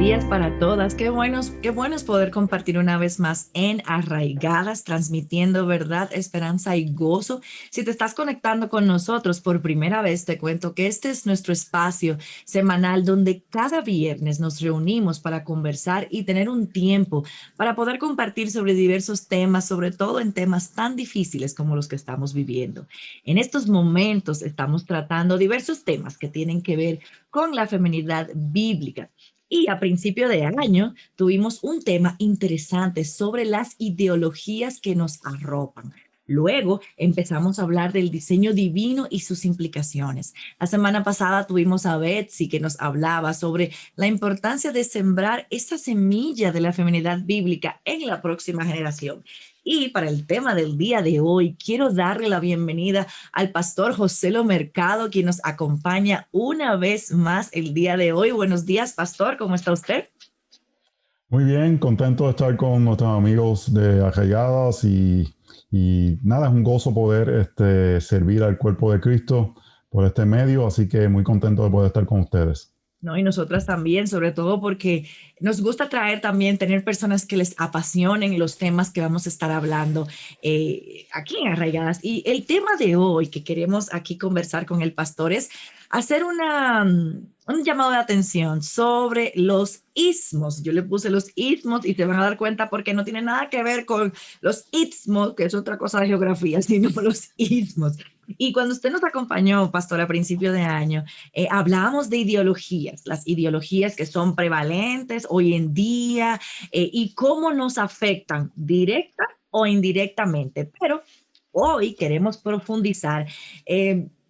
días para todas. Qué bueno es poder compartir una vez más en Arraigadas, transmitiendo verdad, esperanza y gozo. Si te estás conectando con nosotros por primera vez, te cuento que este es nuestro espacio semanal donde cada viernes nos reunimos para conversar y tener un tiempo para poder compartir sobre diversos temas, sobre todo en temas tan difíciles como los que estamos viviendo. En estos momentos estamos tratando diversos temas que tienen que ver con la feminidad bíblica. Y a principio de año tuvimos un tema interesante sobre las ideologías que nos arropan. Luego empezamos a hablar del diseño divino y sus implicaciones. La semana pasada tuvimos a Betsy que nos hablaba sobre la importancia de sembrar esa semilla de la feminidad bíblica en la próxima generación. Y para el tema del día de hoy, quiero darle la bienvenida al pastor José Lo Mercado, quien nos acompaña una vez más el día de hoy. Buenos días, pastor, ¿cómo está usted? Muy bien, contento de estar con nuestros amigos de Arraigadas y nada, es un gozo poder servir al cuerpo de Cristo por este medio, así que muy contento de poder estar con ustedes. ¿No? Y nosotras también, sobre todo porque nos gusta traer también, tener personas que les apasionen los temas que vamos a estar hablando aquí en Arraigadas. Y el tema de hoy que queremos aquí conversar con el pastor es hacer un llamado de atención sobre los ismos. Yo le puse los ismos y se van a dar cuenta porque no tiene nada que ver con los istmos, que es otra cosa de geografía, sino los ismos. Y cuando usted nos acompañó, pastor, a principio de año, hablábamos de ideologías, las ideologías que son prevalentes hoy en día y cómo nos afectan directa o indirectamente. Pero hoy queremos profundizar.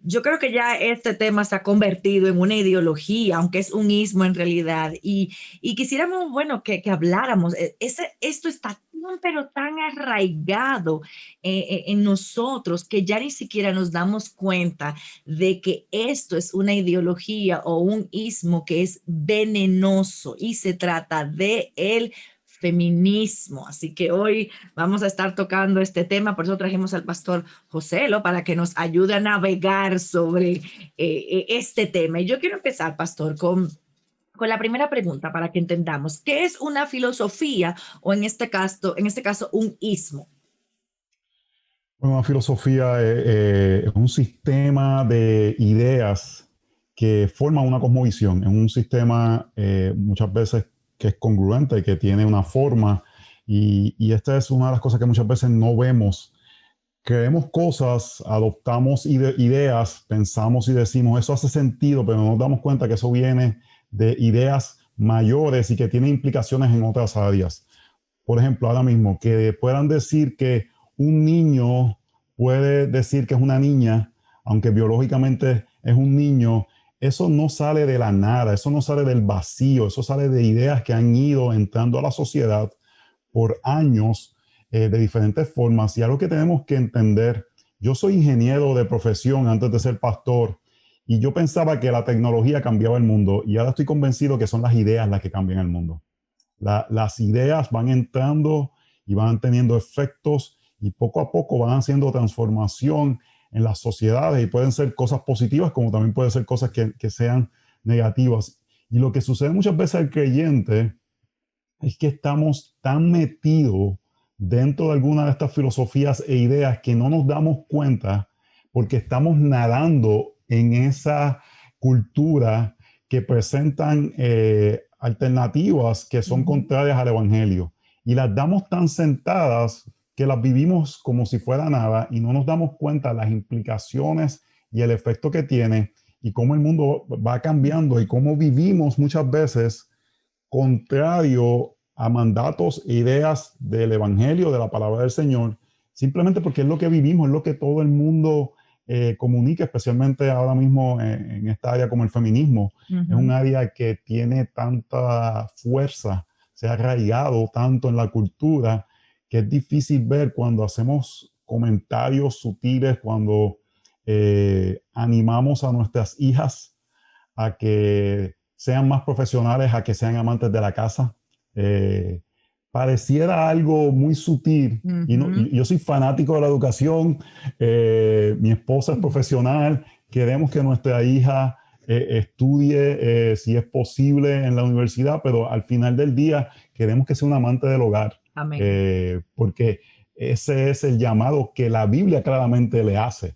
Yo creo que ya este tema se ha convertido en una ideología, aunque es un ismo en realidad, y quisiéramos, bueno, que habláramos. Esto está tan, pero tan arraigado en nosotros que ya ni siquiera nos damos cuenta de que esto es una ideología o un ismo que es venenoso y se trata de el feminismo. Así que hoy vamos a estar tocando este tema, por eso trajimos al pastor Joselo para que nos ayude a navegar sobre este tema. Y yo quiero empezar, pastor, con la primera pregunta para que entendamos qué es una filosofía o en este caso un ismo. Bueno, una filosofía es un sistema de ideas que forma una cosmovisión, es un sistema muchas veces que es congruente, que tiene una forma y esta es una de las cosas que muchas veces no vemos. Creemos cosas, adoptamos ideas, pensamos y decimos, eso hace sentido, pero no nos damos cuenta que eso viene de ideas mayores y que tiene implicaciones en otras áreas. Por ejemplo, ahora mismo, que puedan decir que un niño puede decir que es una niña, aunque biológicamente es un niño, eso no sale de la nada, eso no sale del vacío, eso sale de ideas que han ido entrando a la sociedad por años de diferentes formas. Y algo que tenemos que entender, yo soy ingeniero de profesión antes de ser pastor y yo pensaba que la tecnología cambiaba el mundo y ahora estoy convencido que son las ideas las que cambian el mundo. Las ideas van entrando y van teniendo efectos y poco a poco van haciendo transformación en las sociedades y pueden ser cosas positivas como también pueden ser cosas que sean negativas. Y lo que sucede muchas veces al creyente es que estamos tan metidos dentro de alguna de estas filosofías e ideas que no nos damos cuenta porque estamos nadando en esa cultura que presentan alternativas que son contrarias al evangelio y las damos tan sentadas que las vivimos como si fuera nada y no nos damos cuenta de las implicaciones y el efecto que tiene y cómo el mundo va cambiando y cómo vivimos muchas veces contrario a mandatos e ideas del evangelio, de la palabra del Señor, simplemente porque es lo que vivimos, es lo que todo el mundo comunica, especialmente ahora mismo en esta área como el feminismo. Es un área que tiene tanta fuerza, se ha arraigado tanto en la cultura, que es difícil ver cuando hacemos comentarios sutiles, cuando animamos a nuestras hijas a que sean más profesionales, a que sean amantes de la casa. Eh, Pareciera algo muy sutil. Y no, yo soy fanático de la educación, mi esposa es profesional, queremos que nuestra hija estudie si es posible en la universidad, pero al final del día queremos que sea un amante del hogar, Amén. porque ese es el llamado que la Biblia claramente le hace.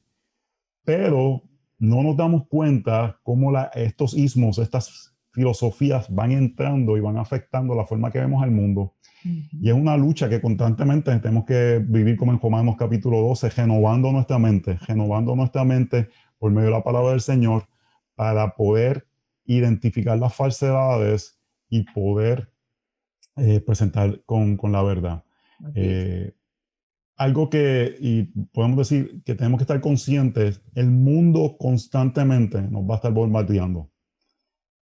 Pero no nos damos cuenta cómo estos ismos, estas filosofías van entrando y van afectando la forma que vemos el mundo. Y Ujú. es una lucha que constantemente tenemos que vivir como en Romanos capítulo 12, renovando nuestra mente por medio de la palabra del Señor para poder identificar las falsedades y poder presentar con la verdad. Así es. Eh, Algo que, y podemos decir que tenemos que estar conscientes, el mundo constantemente nos va a estar bombardeando.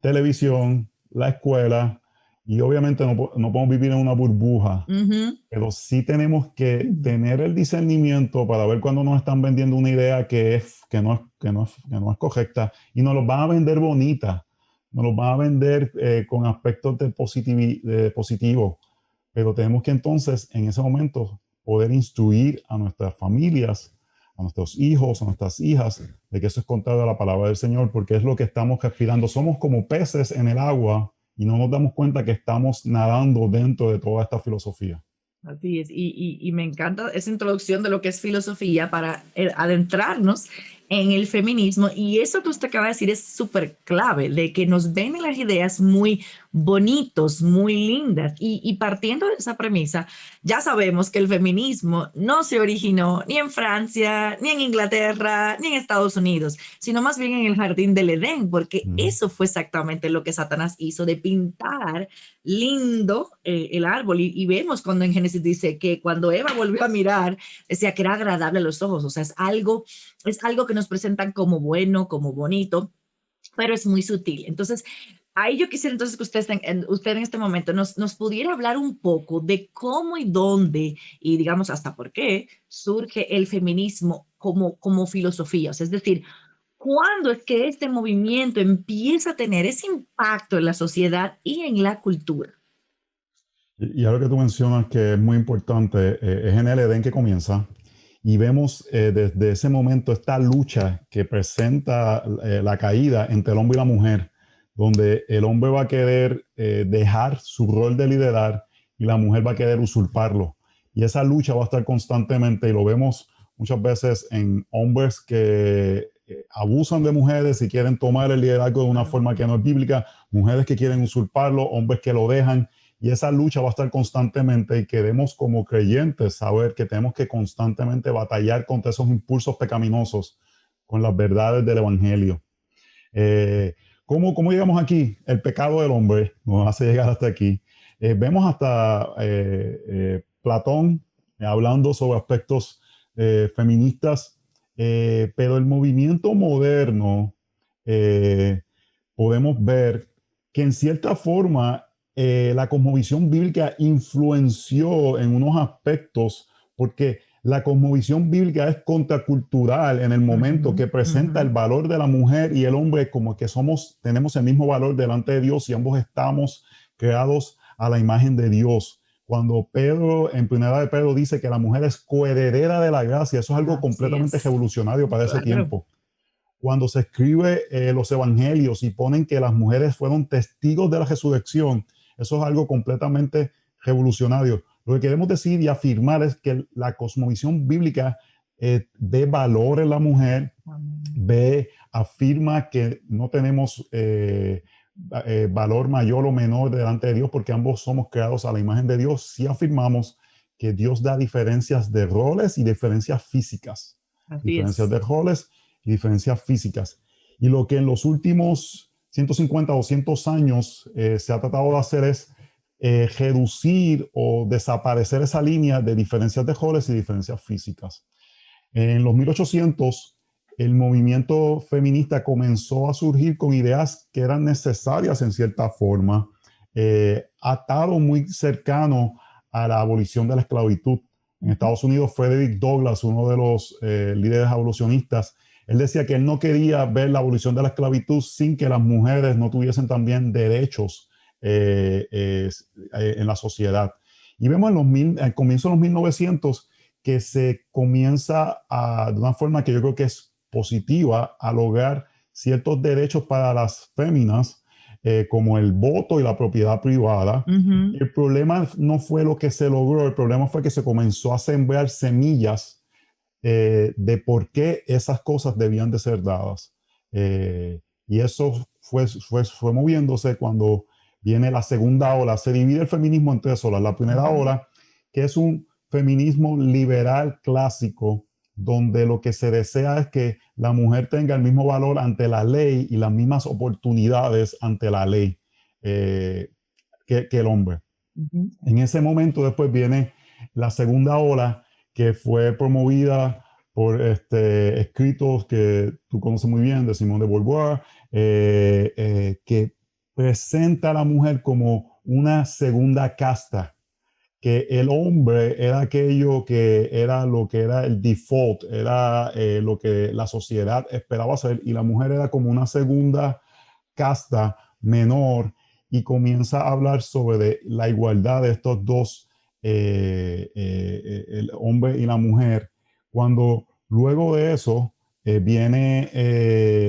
Televisión, la escuela, y obviamente no podemos vivir en una burbuja, Ujú. pero sí tenemos que tener el discernimiento para ver cuando nos están vendiendo una idea que no es correcta y nos lo van a vender bonita, nos lo van a vender con aspectos de positivo, pero tenemos que entonces en ese momento poder instruir a nuestras familias, a nuestros hijos, a nuestras hijas, de que eso es contrario a la palabra del Señor, porque es lo que estamos respirando. Somos como peces en el agua y no nos damos cuenta que estamos nadando dentro de toda esta filosofía. Así es, y me encanta esa introducción de lo que es filosofía para adentrarnos en el feminismo. Y eso que usted acaba de decir es súper clave, de que nos ven las ideas muy bonitos, muy lindas. Y partiendo de esa premisa, ya sabemos que el feminismo no se originó ni en Francia, ni en Inglaterra, ni en Estados Unidos, sino más bien en el jardín del Edén, porque Ujú. eso fue exactamente lo que Satanás hizo, de pintar lindo el árbol y vemos cuando en Génesis dice que cuando Eva volvió a mirar, decía que era agradable a los ojos, o sea, es algo que nos presentan como bueno, como bonito, pero es muy sutil. Entonces, ahí yo quisiera entonces que usted en este momento nos pudiera hablar un poco de cómo y dónde, y digamos hasta por qué, surge el feminismo como filosofía. O sea, es decir, ¿cuándo es que este movimiento empieza a tener ese impacto en la sociedad y en la cultura? Y ahora que tú mencionas que es muy importante, es en el Edén que comienza y vemos desde ese momento esta lucha que presenta la caída entre el hombre y la mujer, donde el hombre va a querer dejar su rol de liderar y la mujer va a querer usurparlo. Y esa lucha va a estar constantemente y lo vemos muchas veces en hombres que abusan de mujeres y quieren tomar el liderazgo de una forma que no es bíblica, mujeres que quieren usurparlo, hombres que lo dejan y esa lucha va a estar constantemente y queremos como creyentes saber que tenemos que constantemente batallar contra esos impulsos pecaminosos con las verdades del Evangelio. ¿Cómo llegamos aquí? El pecado del hombre nos hace llegar hasta aquí. Vemos hasta Platón hablando sobre aspectos feministas, pero el movimiento moderno eh, podemos ver que en cierta forma la cosmovisión bíblica influenció en unos aspectos porque la cosmovisión bíblica es contracultural en el momento Ujú, que presenta el ujú. valor de la mujer y el hombre como que tenemos el mismo valor delante de Dios y ambos estamos creados a la imagen de Dios. Cuando Pedro, en primera de Pedro, dice que la mujer es coheredera de la gracia, eso es algo Así completamente es, revolucionario para ese claro. tiempo. Cuando se escribe los evangelios y ponen que las mujeres fueron testigos de la resurrección, eso es algo completamente revolucionario. Lo que queremos decir y afirmar es que la cosmovisión bíblica ve valor en la mujer, Amén. afirma que no tenemos valor mayor o menor delante de Dios porque ambos somos creados a la imagen de Dios. Sí afirmamos que Dios da diferencias de roles y diferencias físicas. Así Diferencias es. de roles y diferencias físicas. Y lo que en los últimos 150 o 200 años se ha tratado de hacer es reducir o desaparecer esa línea de diferencias de roles y diferencias físicas. En los 1800, el movimiento feminista comenzó a surgir con ideas que eran necesarias en cierta forma, atado muy cercano a la abolición de la esclavitud. En Ujú. Estados Unidos, Frederick Douglass, uno de los líderes abolicionistas, él decía que él no quería ver la abolición de la esclavitud sin que las mujeres no tuviesen también derechos en la sociedad. Y vemos al comienzo de los 1900 que se comienza de una forma que yo creo que es positiva a lograr ciertos derechos para las féminas, como el voto y la propiedad privada. Ujú. El problema no fue lo que se logró, el problema fue que se comenzó a sembrar semillas de por qué esas cosas debían de ser dadas. Y eso fue moviéndose cuando viene la segunda ola. Se divide el feminismo en tres olas. La primera ola, que es un feminismo liberal clásico, donde lo que se desea es que la mujer tenga el mismo valor ante la ley y las mismas oportunidades ante la ley que el hombre. Ujú. En ese momento después viene la segunda ola que fue promovida por escritos que tú conoces muy bien de Simone de Beauvoir, que presenta a la mujer como una segunda casta, que el hombre era aquello que era lo que era el default, era lo que la sociedad esperaba hacer, y la mujer era como una segunda casta menor, y comienza a hablar sobre la igualdad de estos dos, el hombre y la mujer, cuando luego de eso viene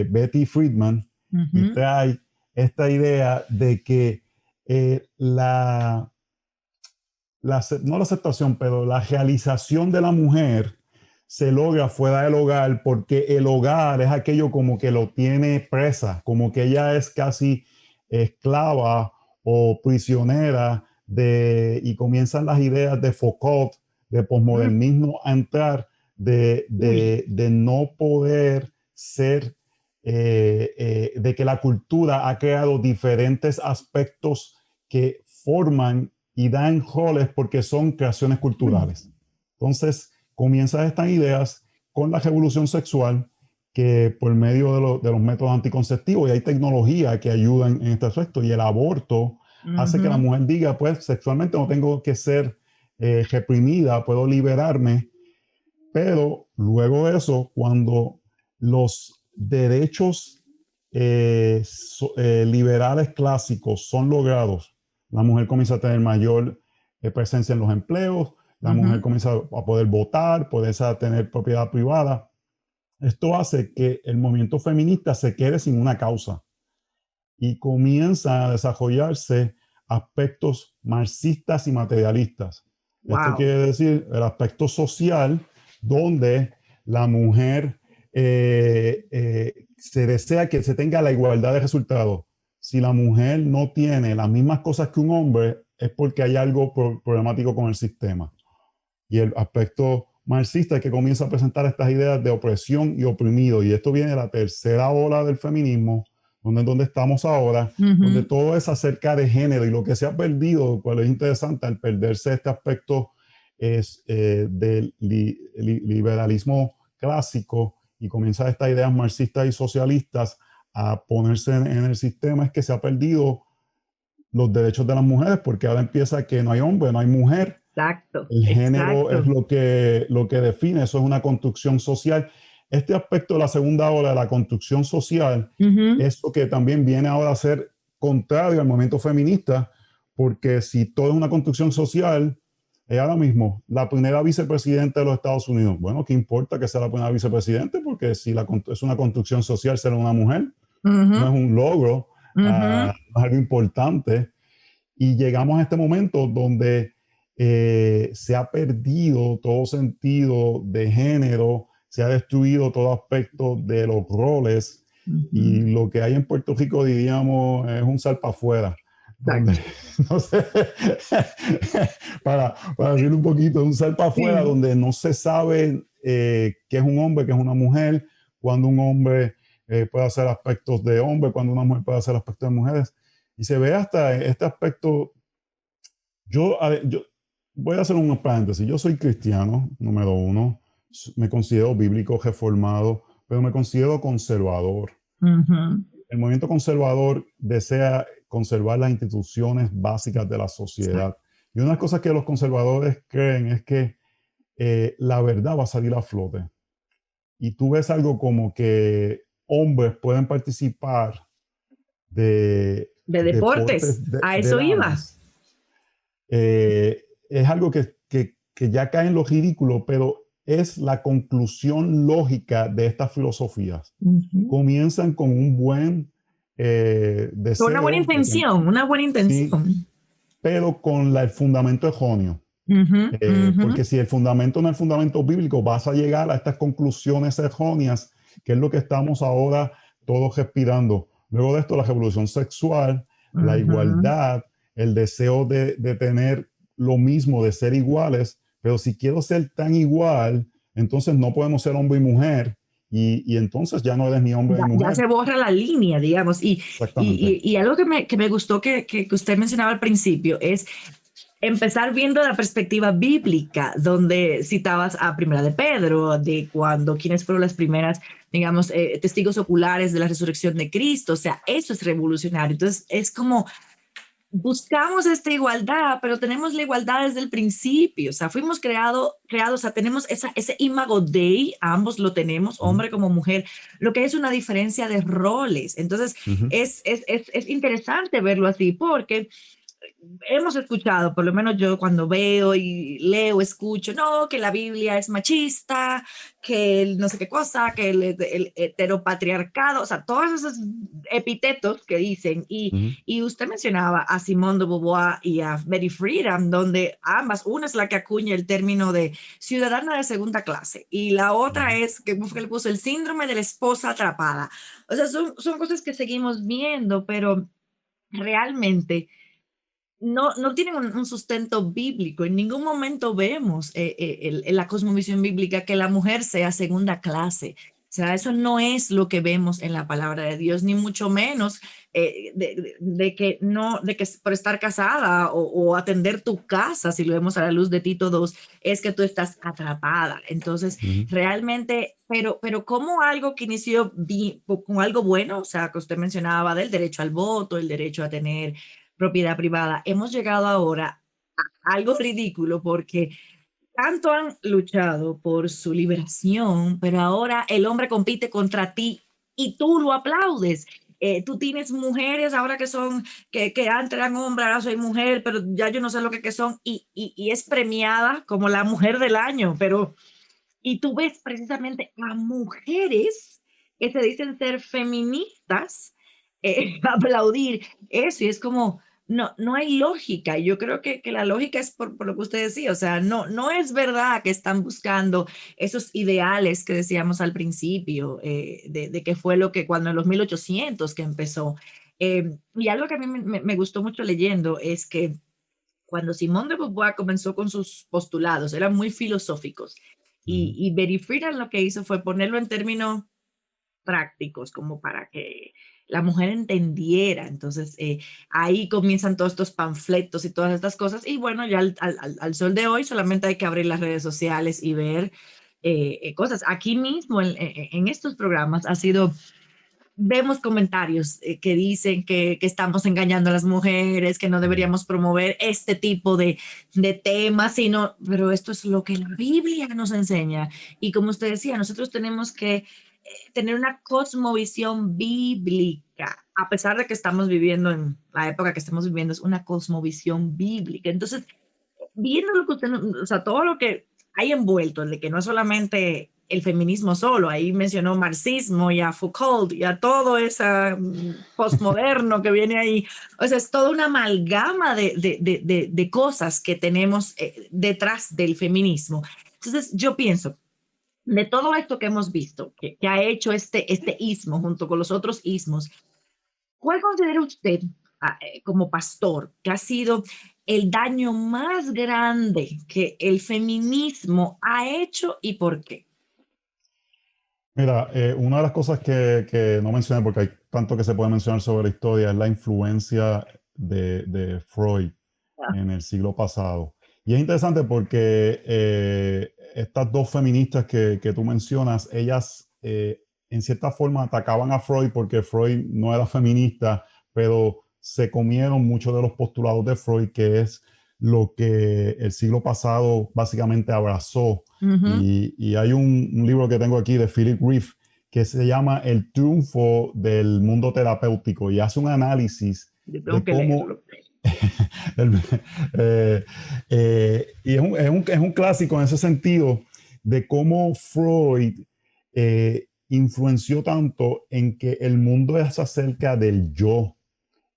Betty Friedman y Ujú. trae esta idea de que no la aceptación, pero la realización de la mujer se logra fuera del hogar, porque el hogar es aquello como que lo tiene presa, como que ella es casi esclava o prisionera y comienzan las ideas de Foucault, de Mm. posmodernismo a entrar, Uy. de no poder ser, de que la cultura ha creado diferentes aspectos que forman y dan roles porque son creaciones Mm. culturales. Entonces, comienzan estas ideas con la revolución sexual, que por medio de los métodos anticonceptivos, y hay tecnología que ayudan en este aspecto, y el aborto hace que la Ujú. mujer diga, pues sexualmente no tengo que ser reprimida, puedo liberarme. Pero luego de eso, cuando los derechos liberales clásicos son logrados, la mujer comienza a tener mayor presencia en los empleos, la mujer Ujú. comienza a poder votar, poder tener propiedad privada. Esto hace que el movimiento feminista se quede sin una causa y comienza a desarrollarse aspectos marxistas y materialistas. Esto Wow. quiere decir el aspecto social, donde la mujer se desea que se tenga la igualdad de resultados. Si la mujer no tiene las mismas cosas que un hombre, es porque hay algo problemático con el sistema. Y el aspecto marxista es que comienza a presentar estas ideas de opresión y oprimido. Y esto viene de la tercera ola del feminismo, donde estamos ahora, donde Ujú. todo es acerca de género, y lo que se ha perdido, cual es interesante, al perderse este aspecto es del liberalismo clásico, y comienza estas ideas marxistas y socialistas a ponerse en el sistema, es que se ha perdido los derechos de las mujeres, porque ahora empieza que no hay hombre, no hay mujer. Exacto, El género es exacto. lo que define, eso es una construcción social. Este aspecto de la segunda ola de la construcción social Ujú. es lo que también viene ahora a ser contrario al movimiento feminista, porque si todo es una construcción social, es ahora mismo la primera vicepresidenta de los Estados Unidos. Bueno, ¿qué importa que sea la primera vicepresidenta? Porque si es una construcción social ser una mujer, no es Ujú. un logro, Ujú. no es algo importante. Y llegamos a este momento donde se ha perdido todo sentido de género, se ha destruido todo aspecto de los roles, Ujú. y lo que hay en Puerto Rico, diríamos, es un salpa afuera, donde, Exacto. no sé, para decir un poquito, un salpa afuera Sí. donde no se sabe qué es un hombre, qué es una mujer, cuando un hombre puede hacer aspectos de hombre, cuando una mujer puede hacer aspectos de mujeres. Y se ve hasta este aspecto. Yo voy a hacer un paréntesis. Yo soy cristiano, número uno. Me considero bíblico reformado, pero me considero conservador. Ujú. El movimiento conservador desea conservar las instituciones básicas de la Exacto. sociedad. Y una de las cosas que los conservadores creen es que la verdad va a salir a flote. Y tú ves algo como que hombres pueden participar de De deportes, deportes a de eso iba. damas. Es algo que ya cae en lo ridículo, pero es la conclusión lógica de estas filosofías. Ujú. Comienzan con un buen deseo de tener, Una buena sí, intención. pero con el fundamento erróneo. Ujú, ujú. Porque si el fundamento no es el fundamento bíblico, vas a llegar a estas conclusiones erróneas, que es lo que estamos ahora todos respirando. Luego de esto, la revolución sexual, la Ujú. igualdad, el deseo de tener lo mismo, de ser iguales, pero si quiero ser tan igual, entonces no podemos ser hombre y mujer, y entonces ya no eres ni hombre Ya, ni ya mujer. se borra la línea, digamos. Exactamente. Y algo que me gustó que usted mencionaba al principio es empezar viendo la perspectiva bíblica, donde citabas a Primera de Pedro, de cuando, quienes fueron las primeras, digamos, testigos oculares de la resurrección de Cristo. O sea, eso es revolucionario. Entonces, es como buscamos esta igualdad, pero tenemos la igualdad desde el principio. O sea, fuimos creados, o sea, tenemos ese imago Dei, ambos lo tenemos, Uh -huh. hombre como mujer, lo que es una diferencia de roles. Entonces, Uh -huh. es interesante verlo así, porque hemos escuchado, por lo menos yo cuando veo y leo, escucho, no, que la Biblia es machista, que el no sé qué cosa, que el heteropatriarcado, o sea, todos esos epítetos que dicen. Uh -huh. Y usted mencionaba a Simone de Beauvoir y a Betty Friedan, donde ambas, una es la que acuña el término de ciudadana de segunda clase y la Uh otra -huh. es que le puso el síndrome de la esposa atrapada. O sea, son cosas que seguimos viendo, pero realmente no tienen un sustento bíblico. En ningún momento vemos en la cosmovisión bíblica que la mujer sea segunda clase. O sea, eso no es lo que vemos en la palabra de Dios, ni mucho menos de que no, de que por estar casada o atender tu casa, si lo vemos a la luz de Tito 2, es que tú estás atrapada. Entonces, Uh -huh. realmente, pero como algo que inició con algo bueno, o sea, que usted mencionaba del derecho al voto, el derecho a tener propiedad privada, hemos llegado ahora a algo ridículo porque tanto han luchado por su liberación, pero ahora el hombre compite contra ti y tú lo aplaudes. Tú tienes mujeres ahora que son, que antes eran hombres, ahora soy mujer, pero ya yo no sé lo que son, y es premiada como la mujer del año, pero, y tú ves precisamente a mujeres que se dicen ser feministas aplaudir eso, y es como, no hay lógica. Yo creo que la lógica es por lo que usted decía, o sea, no es verdad que están buscando esos ideales que decíamos al principio, de que fue lo que cuando en los 1800 que empezó. Y algo que a mí me gustó mucho leyendo es que cuando Simone de Beauvoir comenzó con sus postulados, eran muy filosóficos, Uh -huh. y Betty Friedan lo que hizo fue ponerlo en términos prácticos, como para que la mujer entendiera. Entonces, ahí comienzan todos estos panfletos y todas estas cosas. Y bueno, ya al sol de hoy solamente hay que abrir las redes sociales y ver cosas. Aquí mismo, en estos programas, ha sido, vemos comentarios que dicen que estamos engañando a las mujeres, que no Uh -huh. deberíamos promover este tipo de temas, sino, pero esto es lo que la Biblia nos enseña. Y como usted decía, nosotros tenemos que tener una cosmovisión bíblica, a pesar de que estamos viviendo en la época que estamos viviendo, es una cosmovisión bíblica. Entonces, viendo lo que usted, o sea, todo lo que hay envuelto, de que no es solamente el feminismo solo, ahí mencionó marxismo y a Foucault y a todo ese postmoderno que viene ahí, o sea, es toda una amalgama de cosas que tenemos detrás del feminismo. Entonces, yo pienso, de todo esto que hemos visto, que ha hecho este ismo junto con los otros ismos, ¿cuál considera usted como pastor que ha sido el daño más grande que el feminismo ha hecho y por qué? Mira, una de las cosas que no mencioné, porque hay tanto que se puede mencionar sobre la historia, es la influencia de Freud Ah, en el siglo pasado. Y es interesante porque estas dos feministas que tú mencionas, ellas en cierta forma atacaban a Freud porque Freud no era feminista, pero se comieron muchos de los postulados de Freud, que es lo que el siglo pasado básicamente abrazó. ujú. Y hay un libro que tengo aquí de Philip Reeve que se llama El triunfo del mundo terapéutico y hace un análisis Yo tengo de que cómo leerlo. el- y es un clásico en ese sentido, de cómo Freud influenció tanto en que el mundo es acerca del yo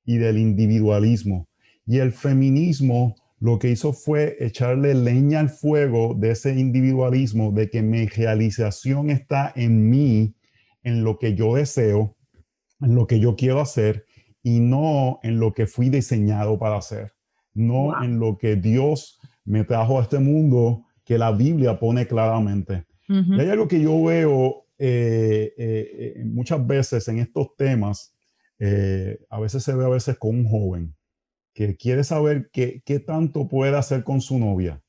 y del individualismo. Y el feminismo lo que hizo fue echarle leña al fuego de ese individualismo, de que mi realización está en mí, en lo que yo deseo, en lo que yo quiero hacer y no en lo que fui diseñado para hacer, no Wow. en lo que Dios me trajo a este mundo que la Biblia pone claramente. Y hay algo que yo veo muchas veces en estos temas, a veces se ve a veces con un joven que quiere saber qué tanto puede hacer con su novia,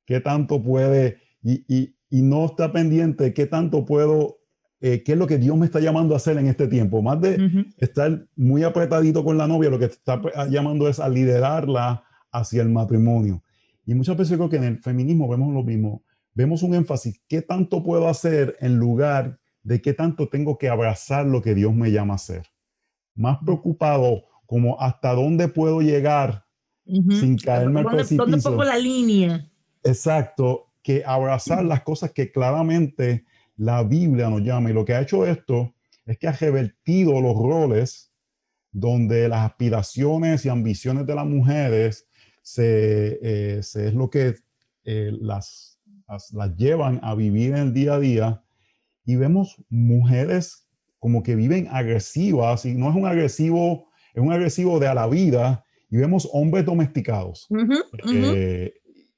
qué tanto puede, y no está pendiente de qué tanto puedo, qué es lo que Dios me está llamando a hacer en este tiempo. Más de estar muy apretadito con la novia, lo que te está llamando es a liderarla hacia el matrimonio. Y muchas veces creo que en el feminismo vemos lo mismo. Vemos un énfasis, ¿qué tanto puedo hacer en lugar de qué tanto tengo que abrazar lo que Dios me llama a hacer? Más preocupado como hasta dónde puedo llegar sin caerme al ¿Dónde pongo precipicio. la línea? Exacto, que abrazar las cosas que claramente la Biblia nos llama. Y lo que ha hecho esto es que ha revertido los roles donde las aspiraciones y ambiciones de las mujeres es lo que las llevan a vivir en el día a día. Y vemos mujeres como que viven agresivas, y no es un agresivo, es un agresivo de a la vida, y vemos hombres domesticados. Eh,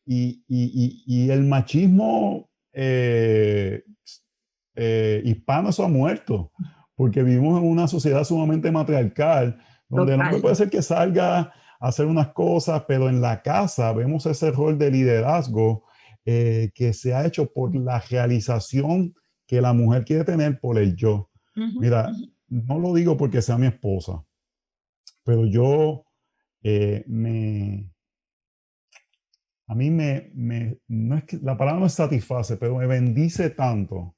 y el machismo hispano eso ha muerto, porque vivimos en una sociedad sumamente matriarcal, donde el hombre Total. puede ser que salga a hacer unas cosas, pero en la casa vemos ese rol de liderazgo que se ha hecho por la realización que la mujer quiere tener por el yo. Mira, no lo digo porque sea mi esposa, pero yo a mí no es que la palabra no es satisface, pero me bendice tanto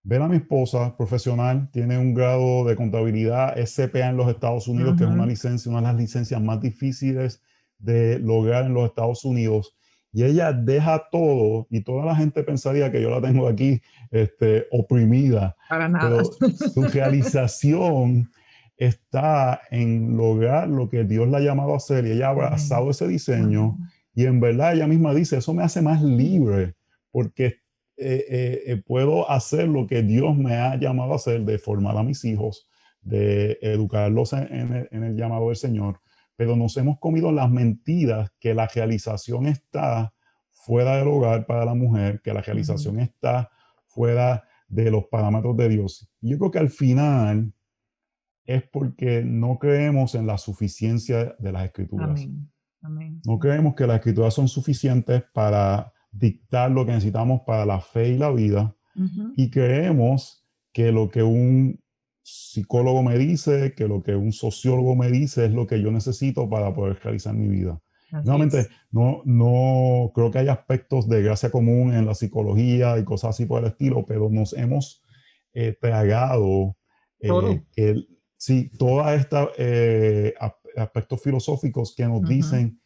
ver a mi esposa profesional, tiene un grado de contabilidad, es CPA en los Estados Unidos, que es una licencia, una de las licencias más difíciles de lograr en los Estados Unidos. Y ella deja todo, y toda la gente pensaría que yo la tengo aquí oprimida, Para nada. pero su realización está en lograr lo que Dios la ha llamado a hacer, y ella ha abrazado ese diseño, y en verdad ella misma dice, eso me hace más libre, porque puedo hacer lo que Dios me ha llamado a hacer, de formar a mis hijos, de educarlos en el llamado del Señor, pero nos hemos comido las mentiras que la realización está fuera del hogar para la mujer, que la realización está fuera de los parámetros de Dios. Y yo creo que al final es porque no creemos en la suficiencia de las escrituras. Amén. Amén. No creemos que las escrituras son suficientes para dictar lo que necesitamos para la fe y la vida. Y creemos que lo que un psicólogo me dice, que lo que un sociólogo me dice es lo que yo necesito para poder realizar mi vida. Nuevamente, no creo que hay aspectos de gracia común en la psicología y cosas así por el estilo, pero nos hemos tragado Todo. sí, todos estos aspectos filosóficos que nos dicen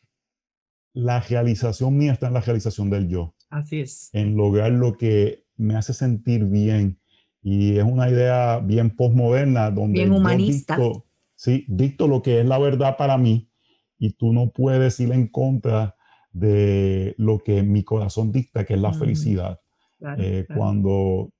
la realización mía está en la realización del yo, Así es. en lograr lo que me hace sentir bien. Y es una idea bien postmoderna donde Bien yo humanista. dicto, sí, dicto lo que es la verdad para mí, y tú no puedes ir en contra de lo que mi corazón dicta, que es la felicidad. Claro, claro. Cuando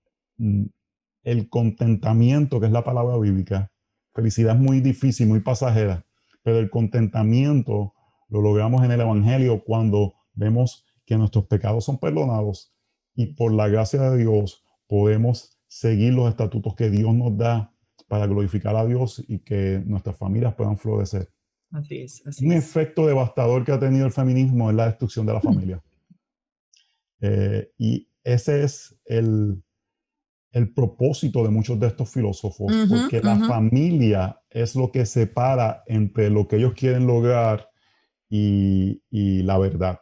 el contentamiento, que es la palabra bíblica, felicidad es muy difícil, muy pasajera, pero el contentamiento lo logramos en el Evangelio cuando vemos que nuestros pecados son perdonados, y por la gracia de Dios podemos seguir los estatutos que Dios nos da para glorificar a Dios y que nuestras familias puedan florecer. Así es, así Un es. efecto devastador que ha tenido el feminismo es la destrucción de la familia. Y ese es el propósito de muchos de estos filósofos, porque la familia es lo que separa entre lo que ellos quieren lograr y la verdad.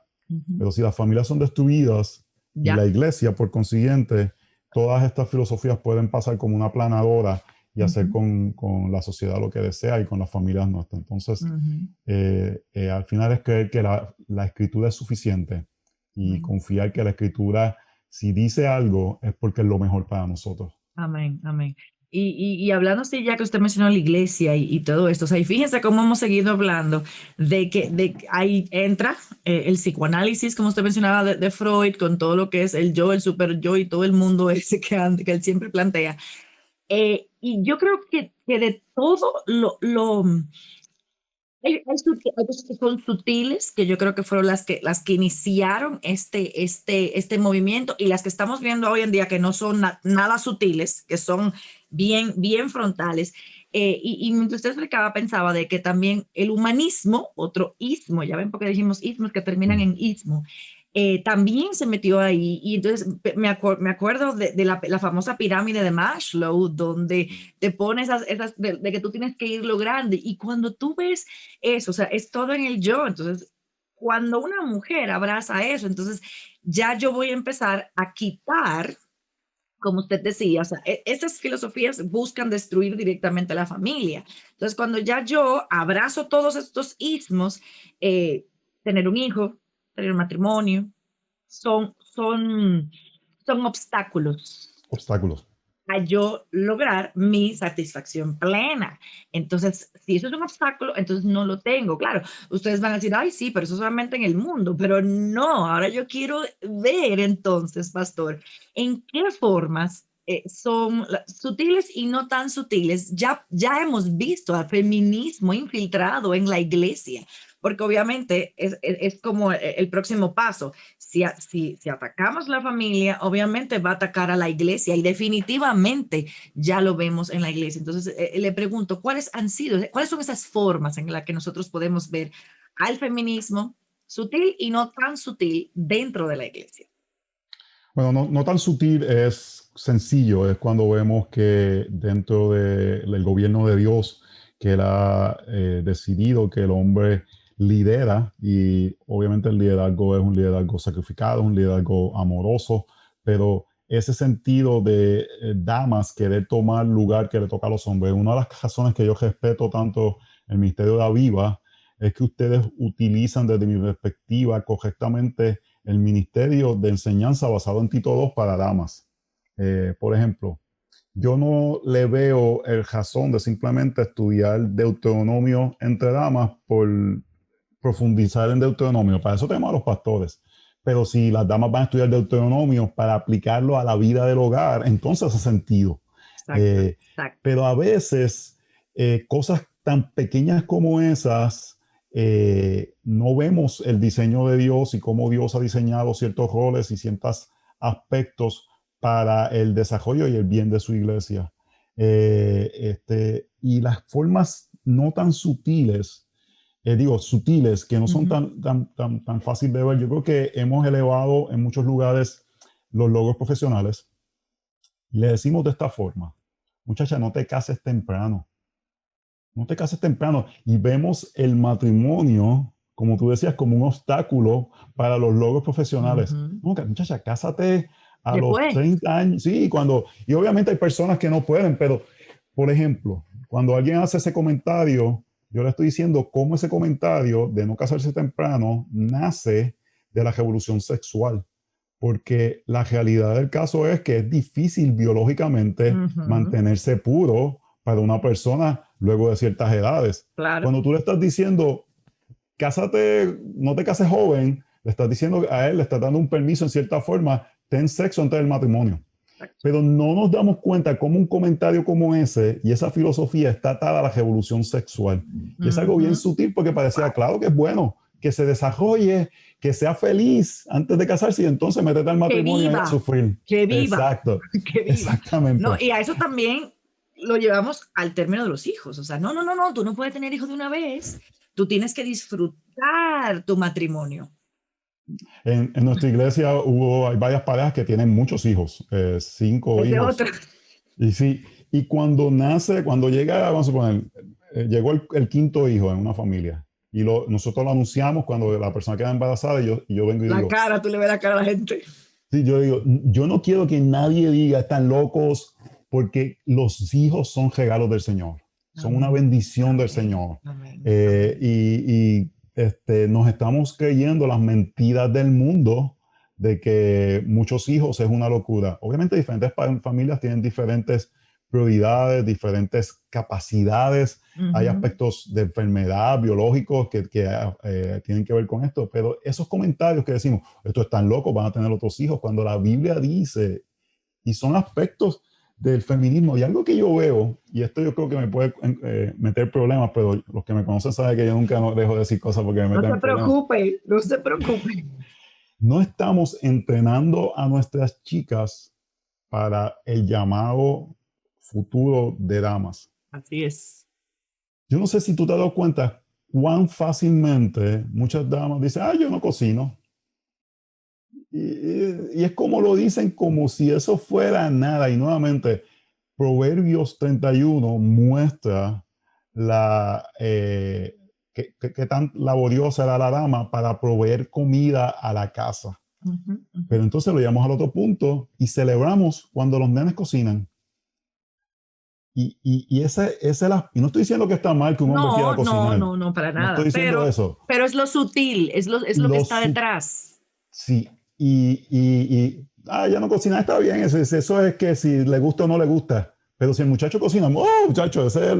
Pero si las familias son destruidas y la iglesia, por consiguiente, todas estas filosofías pueden pasar como una planadora y hacer con la sociedad lo que desea, y con las familias no. Entonces, al final es creer que la escritura es suficiente, y confiar que la escritura si dice algo es porque es lo mejor para nosotros. Amén, amén. Y hablando así, ya que usted mencionó la iglesia y todo esto, o sea, y fíjense cómo hemos seguido hablando de que ahí entra el psicoanálisis, como usted mencionaba, de Freud, con todo lo que es el yo, el super yo y todo el mundo ese que él siempre plantea. Y yo creo que de todo hay cosas que son sutiles, que yo creo que fueron las que iniciaron este movimiento, y las que estamos viendo hoy en día que no son nada sutiles, que son bien, bien frontales. Y mientras usted explicaba, pensaba de que también el humanismo, otro ismo, ya ven porque dijimos ismos que terminan Mm. en ismo, también se metió ahí. Y entonces me acuerdo de la famosa pirámide de Maslow, donde te pones de que tú tienes que ir logrando. Y cuando tú ves eso, o sea, es todo en el yo. Entonces, cuando una mujer abraza eso, entonces ya yo voy a empezar a quitar, como usted decía, o sea, estas filosofías buscan destruir directamente a la familia. Entonces, cuando ya yo abrazo todos estos ismos, eh, tener un hijo, tener un matrimonio, son, son, son obstáculos Obstáculos. a yo lograr mi satisfacción plena. Entonces, si eso es un obstáculo, entonces no lo tengo. Claro, ustedes van a decir, ay, sí, pero eso solamente en el mundo, pero no, ahora yo quiero ver entonces, pastor, en qué formas son sutiles y no tan sutiles. Ya hemos visto al feminismo infiltrado en la iglesia, porque obviamente es como el próximo paso. Si atacamos la familia, obviamente va a atacar a la iglesia, y definitivamente ya lo vemos en la iglesia. Entonces, le pregunto, cuáles son esas formas en las que nosotros podemos ver al feminismo sutil y no tan sutil dentro de la iglesia? Bueno, no tan sutil, es sencillo, es cuando vemos que dentro del gobierno de Dios, que Él ha decidido que el hombre lidera, y obviamente el liderazgo es un liderazgo sacrificado, un liderazgo amoroso, pero ese sentido de damas querer tomar lugar que le toca a los hombres, una de las razones que yo respeto tanto el ministerio de Aviva es que ustedes utilizan desde mi perspectiva correctamente el ministerio de enseñanza basado en Tito 2 para damas. Por ejemplo, yo no le veo el razón de simplemente estudiar Deuteronomio entre damas por profundizar en Deuteronomio. Para eso tenemos a los pastores. Pero si las damas van a estudiar Deuteronomio para aplicarlo a la vida del hogar, entonces hace sentido. Exacto, Eh, exacto. pero a veces cosas tan pequeñas como esas, no vemos el diseño de Dios y cómo Dios ha diseñado ciertos roles y ciertos aspectos para el desarrollo y el bien de su iglesia. Y las formas no tan sutiles, sutiles, que no son Ujú. tan fácil de ver. Yo creo que hemos elevado en muchos lugares los logros profesionales y le decimos de esta forma: muchacha, no te cases temprano, no te cases temprano. Y vemos el matrimonio, como tú decías, como un obstáculo para los logros profesionales. Ujú. No, muchacha, cásate a los Después, 30 años. Sí, y obviamente hay personas que no pueden, pero, por ejemplo, cuando alguien hace ese comentario, yo le estoy diciendo cómo ese comentario de no casarse temprano nace de la revolución sexual. Porque la realidad del caso es que es difícil biológicamente ujú, mantenerse puro para una persona luego de ciertas edades. claro. Cuando tú le estás diciendo, cásate, no te cases joven, le estás diciendo a él, le estás dando un permiso en cierta forma, ten sexo antes del matrimonio. Exacto. Pero no nos damos cuenta cómo un comentario como ese y esa filosofía está atada a la revolución sexual. Y es algo bien Ujú. sutil porque parecía, Wow. claro que es bueno, que se desarrolle, que sea feliz antes de casarse y entonces métete al Que matrimonio y a viva, sufrir. que viva, Exacto, que viva. No, exactamente. y a eso también lo llevamos al término de los hijos. O sea, no, no, no, no, tú no puedes tener hijos de una vez. Tú tienes que disfrutar tu matrimonio. En nuestra iglesia hay varias parejas que tienen muchos hijos, 5 hijos. Otro. Y sí, y cuando llega, vamos a suponer, llegó el quinto hijo en una familia y nosotros lo anunciamos cuando la persona queda embarazada y yo vengo y La digo, cara, tú le ves la cara a la gente. sí, yo digo, yo no quiero que nadie diga están locos porque los hijos son regalos del Señor, son una Amén, bendición del amén, Señor. amén, Eh, amén. y, y nos estamos creyendo las mentiras del mundo de que muchos hijos es una locura. Obviamente diferentes familias tienen diferentes prioridades, diferentes capacidades. Hay Ujú. aspectos de enfermedad biológicos que tienen que ver con esto, pero esos comentarios que decimos, esto es tan loco, van a tener otros hijos, cuando la Biblia dice, y son aspectos del feminismo, y algo que yo veo, y esto yo creo que me puede meter problemas, pero los que me conocen saben que yo nunca no dejo de decir cosas porque me No meten se en problemas. preocupe, no se preocupe. No estamos entrenando a nuestras chicas para el llamado futuro de damas. Así es. Yo no sé si tú te has dado cuenta cuán fácilmente muchas damas dicen, ah, yo no cocino. Y es como lo dicen, como si eso fuera nada. Y nuevamente, Proverbios 31 muestra qué tan laboriosa era la dama para proveer comida a la casa. Ujú, ujú. Pero entonces lo llevamos al otro punto y celebramos cuando los nenes cocinan. Y no estoy diciendo que está mal que un hombre quiera No, no, cocinar. no, no, para No estoy nada. diciendo eso. Pero es lo sutil, es lo que Lo está su- detrás. sí. Ya no cocina, está bien. Eso es que si le gusta o no le gusta. Pero si el muchacho cocina, oh, muchacho, ese es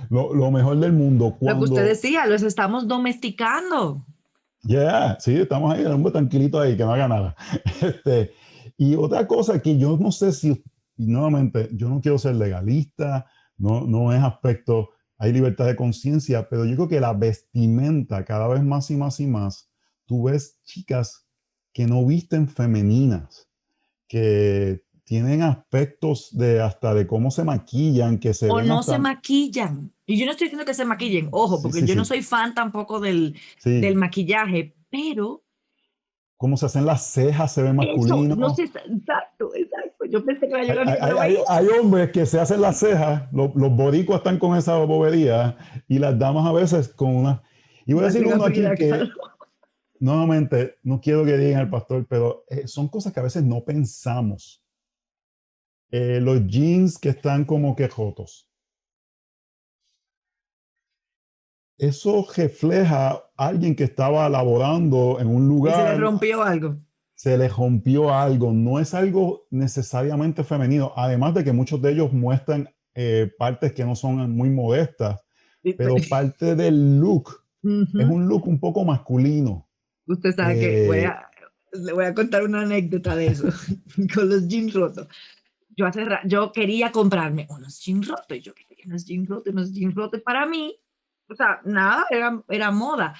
lo mejor del mundo. Lo que usted Cuando, decía, los estamos domesticando. sí, estamos ahí, el hombre tranquilito ahí, que no haga nada. Este, y otra cosa que yo no sé si, y nuevamente, yo no quiero ser legalista, no es aspecto, hay libertad de conciencia, pero yo creo que la vestimenta cada vez más y más y más, tú ves chicas que no visten femeninas, que tienen aspectos de hasta de cómo se maquillan, que se O ven no se hasta, maquillan. Y yo no estoy diciendo que se maquillen, ojo, sí, porque sí, yo no sí, soy fan tampoco del sí, maquillaje, pero cómo se hacen las cejas, se ven eso, masculinos. no sé, exacto, exacto. Yo pensé que yo la única que lo Hay, veía. hay hombres que se hacen las cejas, los boricuas están con esa bobería y las damas a veces con una... Y voy a decir uno aquí Frida que Kahlo. nuevamente no quiero que digan al pastor, pero son cosas que a veces no pensamos. Los jeans que están como que jotos. Eso refleja a alguien que estaba laborando en un Y se le lugar, rompió algo. se le rompió algo, no es algo necesariamente femenino, además de que muchos de ellos muestran partes que no son muy modestas, pero parte del look es Ujú. un look un poco masculino. Usted sabe que Eh, le voy a contar una anécdota de eso, con los jeans rotos. Yo quería comprarme unos jeans rotos, yo quería unos jeans rotos para mí, o sea, nada, era moda,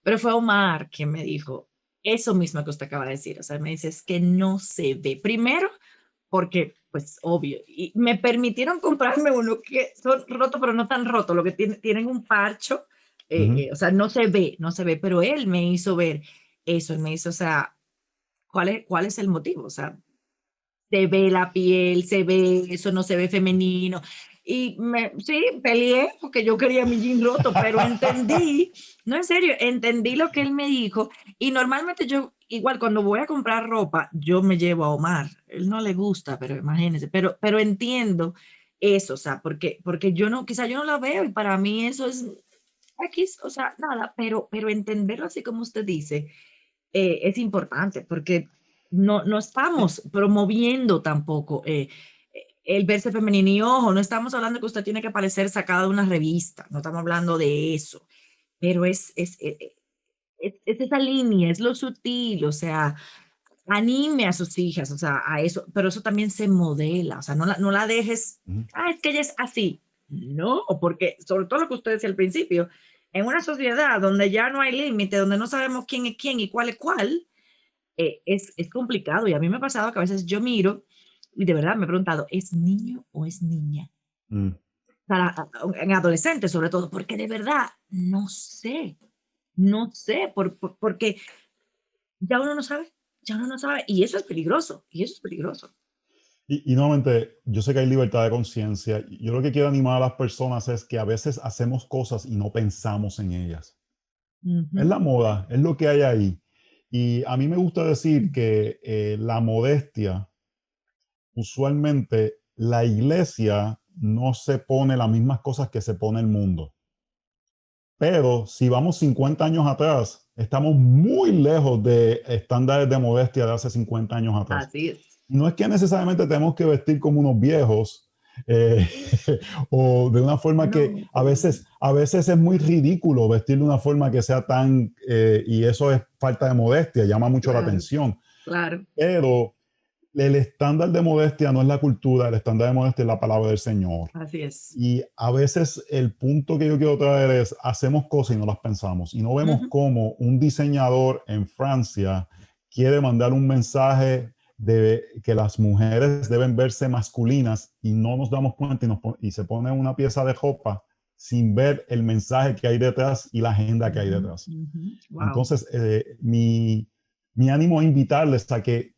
pero fue Omar quien me dijo eso mismo que usted acaba de decir, o sea, me dice, es que no se ve. Primero, porque, pues, obvio, y me permitieron comprarme uno que son rotos, pero no tan rotos, lo que tienen un parcho, uh-huh. o sea, no se ve, pero él me hizo ver eso, él me hizo, o sea, cuál es el motivo? O sea, se ve la piel, se ve, eso no se ve femenino. Y sí, peleé porque yo quería mi jean roto, pero entendí, no en serio, entendí lo que él me dijo. Y normalmente yo, igual cuando voy a comprar ropa, yo me llevo a Omar. Él no le gusta, pero imagínense, pero entiendo eso, o sea, porque yo no, quizá yo no la veo y para mí eso es X, o sea, nada, pero entenderlo así como usted dice, es importante porque no estamos promoviendo tampoco el verse femenino y ojo, no estamos hablando que usted tiene que parecer sacada de una revista, no estamos hablando de eso, pero es esa línea, es lo sutil, o sea, anime a sus hijas, o sea, a eso, pero eso también se modela, o sea, no la dejes, Uh-huh. es que ella es así, no, porque sobre todo lo que usted decía al principio, en una sociedad donde ya no hay límite, donde no sabemos quién es quién y cuál es cuál, es complicado y a mí me ha pasado que a veces yo miro y de verdad me he preguntado, ¿es niño o es niña? Mm. Para, en adolescentes sobre todo, porque de verdad no sé, porque ya uno no sabe y eso es peligroso, y eso es peligroso. Y nuevamente, yo sé que hay libertad de conciencia. Yo lo que quiero animar a las personas es que a veces hacemos cosas y no pensamos en ellas. Es Ujú. la moda, es lo que hay ahí. Y a mí me gusta decir que la modestia, usualmente la iglesia no se pone las mismas cosas que se pone el mundo. Pero si vamos 50 años atrás, estamos muy lejos de estándares de modestia de hace 50 años atrás. Así es. No es que necesariamente tenemos que vestir como unos viejos, eh, o de una forma que a veces es muy ridículo vestir de una forma que sea tan, y eso es falta de modestia, llama mucho la atención. Claro. Pero el estándar de modestia no es la cultura, el estándar de modestia es la palabra del Señor. Así es. Y a veces el punto que yo quiero traer es, hacemos cosas y no las pensamos. Y no vemos cómo un diseñador en Francia quiere mandar un mensaje de que las mujeres deben verse masculinas y no nos damos cuenta y se pone una pieza de ropa sin ver el mensaje que hay detrás y la agenda que hay detrás. Wow. Entonces, mi ánimo es invitarles a que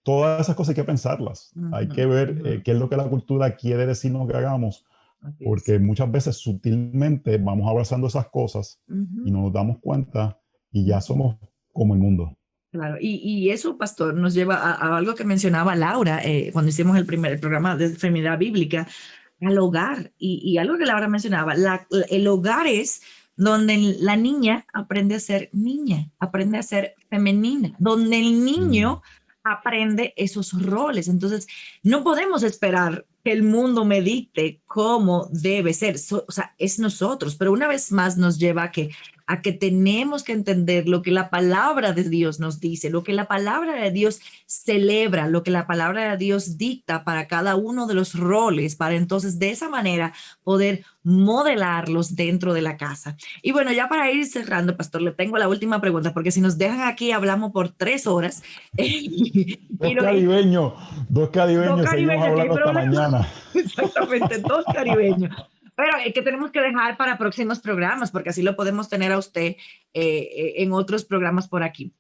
todas esas cosas hay que pensarlas. Hay que ver qué es lo que la cultura quiere decirnos que hagamos, porque muchas veces sutilmente vamos abrazando esas cosas y no nos damos cuenta y ya somos como el mundo. Claro, y eso, pastor, nos lleva a algo que mencionaba Laura cuando hicimos el programa de feminidad bíblica, al hogar. Y algo que Laura mencionaba, el hogar es donde la niña aprende a ser niña, aprende a ser femenina, donde el niño aprende esos roles. Entonces, no podemos esperar que el mundo me dicte cómo debe ser. O sea, es nosotros, pero una vez más nos lleva a que tenemos que entender lo que la palabra de Dios nos dice, lo que la palabra de Dios celebra, lo que la palabra de Dios dicta para cada uno de los roles, para entonces de esa manera poder modelarlos dentro de la casa. Y bueno, ya para ir cerrando, pastor, le tengo la última pregunta, porque si nos dejan aquí hablamos por 3 horas. Dos caribeños, seguimos hablando hasta mañana. Exactamente, 2 caribeños. Pero es que tenemos que dejar para próximos programas, porque así lo podemos tener a usted en otros programas por aquí.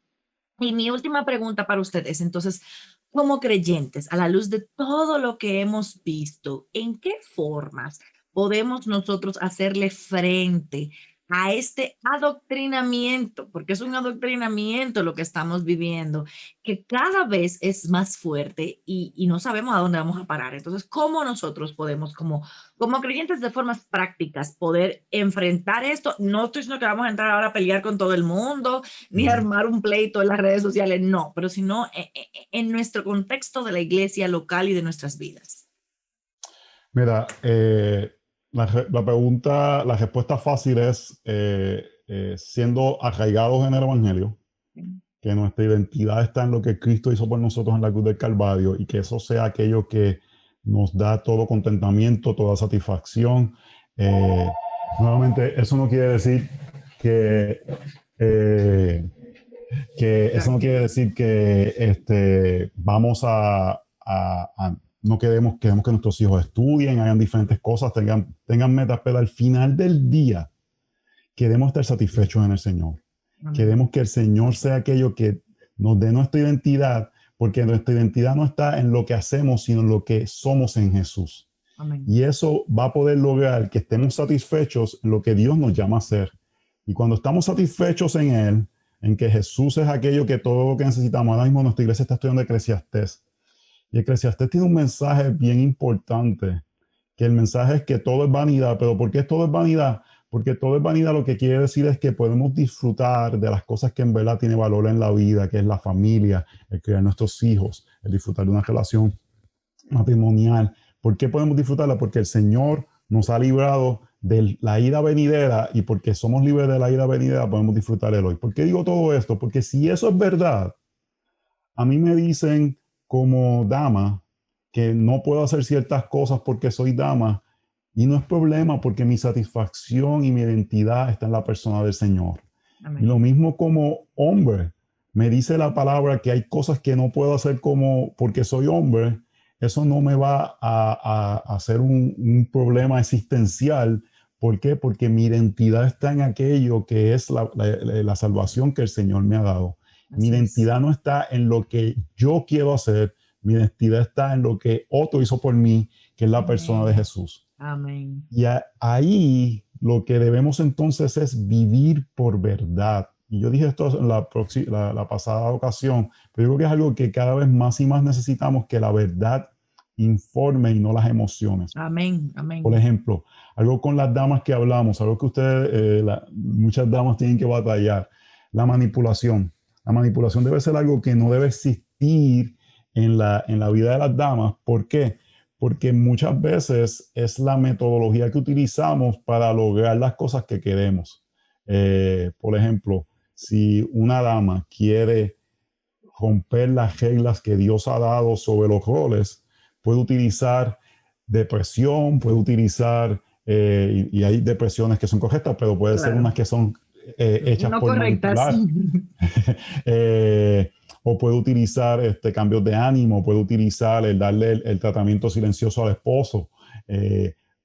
Y mi última pregunta para ustedes, entonces, como creyentes, a la luz de todo lo que hemos visto, ¿en qué formas podemos nosotros hacerle frente a este adoctrinamiento? Porque es un adoctrinamiento lo que estamos viviendo, que cada vez es más fuerte y no sabemos a dónde vamos a parar. Entonces, ¿cómo nosotros podemos, como creyentes de formas prácticas, poder enfrentar esto? No estoy diciendo que vamos a entrar ahora a pelear con todo el mundo, ni armar un pleito en las redes sociales, no, pero sino en nuestro contexto de la iglesia local y de nuestras vidas. Mira, la respuesta fácil es siendo arraigados en el Evangelio, que nuestra identidad está en lo que Cristo hizo por nosotros en la cruz del Calvario y que eso sea aquello que nos da todo contentamiento, toda satisfacción. Nuevamente, eso no quiere decir que eso no quiere decir que vamos no queremos que nuestros hijos estudien, hagan diferentes cosas, tengan metas, pero al final del día queremos estar satisfechos en el Señor. Amén. Queremos que el Señor sea aquello que nos dé nuestra identidad, porque nuestra identidad no está en lo que hacemos, sino en lo que somos en Jesús. Amén. Y eso va a poder lograr que estemos satisfechos en lo que Dios nos llama a hacer. Y cuando estamos satisfechos en Él, en que Jesús es aquello que todo lo que necesitamos. Ahora mismo nuestra iglesia está estudiando Eclesiastés. Y Eclesiastés tiene un mensaje bien importante, que el mensaje es que todo es vanidad. ¿Pero por qué todo es vanidad? Porque todo es vanidad lo que quiere decir es que podemos disfrutar de las cosas que en verdad tiene valor en la vida, que es la familia, el criar nuestros hijos, el disfrutar de una relación matrimonial. ¿Por qué podemos disfrutarla? Porque el Señor nos ha librado de la ira venidera, y porque somos libres de la ira venidera podemos disfrutar el hoy. ¿Por qué digo todo esto? Porque si eso es verdad, a mí me dicen como dama que no puedo hacer ciertas cosas porque soy dama, y no es problema porque mi satisfacción y mi identidad está en la persona del Señor. Amén. Y lo mismo como hombre, me dice la palabra que hay cosas que no puedo hacer porque soy hombre. Eso no me va a hacer un problema existencial. ¿Por qué? Porque mi identidad está en aquello que es la salvación que el Señor me ha dado. Así mi identidad no está en lo que yo quiero hacer. Mi identidad está en lo que otro hizo por mí, que es la persona de Jesús. Amén. Y ahí lo que debemos entonces es vivir por verdad. Y yo dije esto en la pasada ocasión, pero yo creo que es algo que cada vez más y más necesitamos, que la verdad informe y no las emociones. Amén, amén. Por ejemplo, algo con las damas que hablamos, algo que ustedes, muchas damas tienen que batallar. la manipulación. La manipulación debe ser algo que no debe existir en la vida de las damas. ¿Por qué? Porque muchas veces es la metodología que utilizamos para lograr las cosas que queremos. Por ejemplo, si una dama quiere romper las reglas que Dios ha dado sobre los roles, puede utilizar depresión, puede utilizar, y hay depresiones que son correctas, pero puede ser unas que son hechas No por correctas. manipular. O puede utilizar cambios de ánimo, puede utilizar el darle el tratamiento silencioso al esposo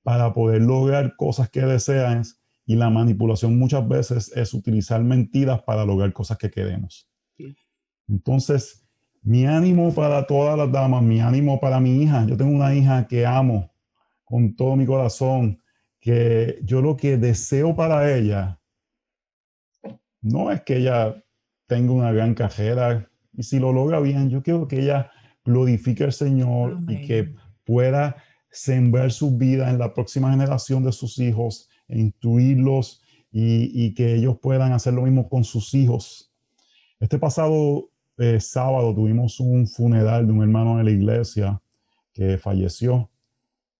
para poder lograr cosas que desean. Y la manipulación muchas veces es utilizar mentiras para lograr cosas que queremos. Sí. Entonces, mi ánimo para todas las damas, mi ánimo para mi hija. Yo tengo una hija que amo con todo mi corazón, que yo lo que deseo para ella no es que ella tenga una gran carrera, y si lo logra bien, yo quiero que ella glorifique al Señor. Amén. Y que pueda sembrar su vida en la próxima generación de sus hijos, e instruirlos y que ellos puedan hacer lo mismo con sus hijos. Este pasado sábado tuvimos un funeral de un hermano de la iglesia que falleció.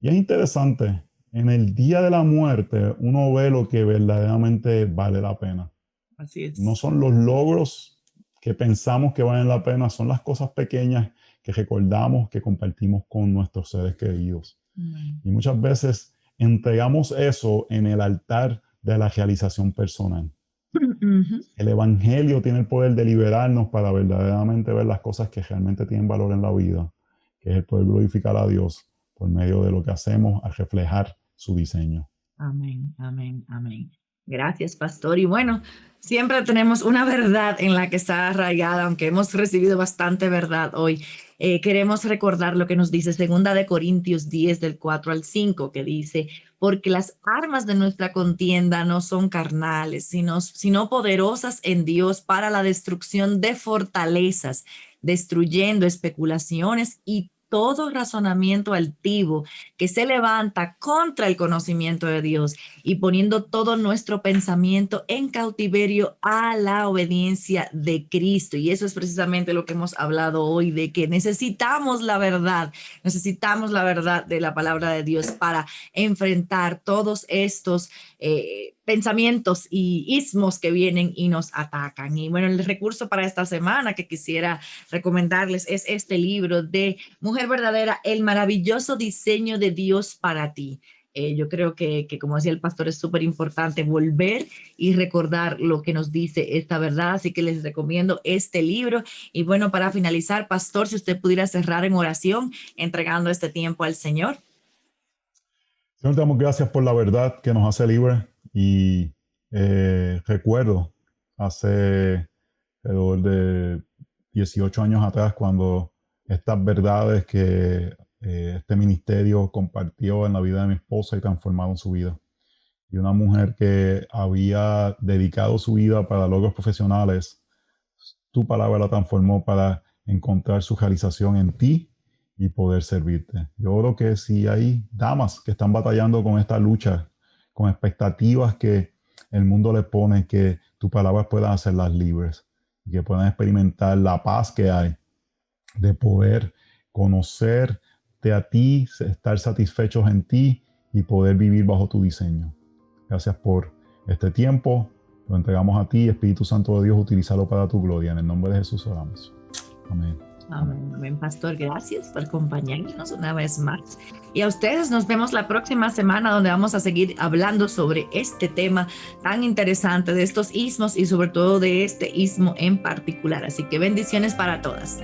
Y es interesante, en el día de la muerte uno ve lo que verdaderamente vale la pena. Así es. No son los logros que pensamos que valen la pena, son las cosas pequeñas que recordamos, que compartimos con nuestros seres queridos. Y muchas veces entregamos eso en el altar de la realización personal. El evangelio tiene el poder de liberarnos para verdaderamente ver las cosas que realmente tienen valor en la vida, que es el poder glorificar a Dios por medio de lo que hacemos al reflejar su diseño. Amén, amén, amén. Gracias, pastor. Y bueno, siempre tenemos una verdad en la que está arraigada, aunque hemos recibido bastante verdad hoy. Queremos recordar lo que nos dice 2 Corintios 10, del 4 al 5, que dice: porque las armas de nuestra contienda no son carnales, sino poderosas en Dios para la destrucción de fortalezas, destruyendo especulaciones y todo razonamiento altivo que se levanta contra el conocimiento de Dios, y poniendo todo nuestro pensamiento en cautiverio a la obediencia de Cristo. Y eso es precisamente lo que hemos hablado hoy, de que necesitamos la verdad de la palabra de Dios para enfrentar todos estos pensamientos y ismos que vienen y nos atacan. Y bueno, el recurso para esta semana que quisiera recomendarles es este libro de Mujer Verdadera, el maravilloso diseño de Dios para ti. Yo creo que, como decía el pastor, es súper importante volver y recordar lo que nos dice esta verdad, así que les recomiendo este libro. Y bueno, para finalizar, pastor, si usted pudiera cerrar en oración, entregando este tiempo al Señor. Señor, te damos gracias por la verdad que nos hace libres. Y recuerdo hace alrededor de 18 años atrás, cuando estas verdades que este ministerio compartió en la vida de mi esposa y transformaron su vida. Y una mujer que había dedicado su vida para logros profesionales, tu palabra la transformó para encontrar su realización en ti y poder servirte. Yo creo que si hay damas que están batallando con esta lucha, con expectativas que el mundo les pone, que tus palabras puedan hacerlas libres y que puedan experimentar la paz que hay de poder conocerte a ti, estar satisfechos en ti y poder vivir bajo tu diseño. Gracias por este tiempo. Lo entregamos a ti, Espíritu Santo de Dios, utilízalo para tu gloria. En el nombre de Jesús oramos. Amén. Amén, amén, pastor. Gracias por acompañarnos una vez más. Y a ustedes nos vemos la próxima semana, donde vamos a seguir hablando sobre este tema tan interesante de estos ismos y sobre todo de este ismo en particular. Así que bendiciones para todas.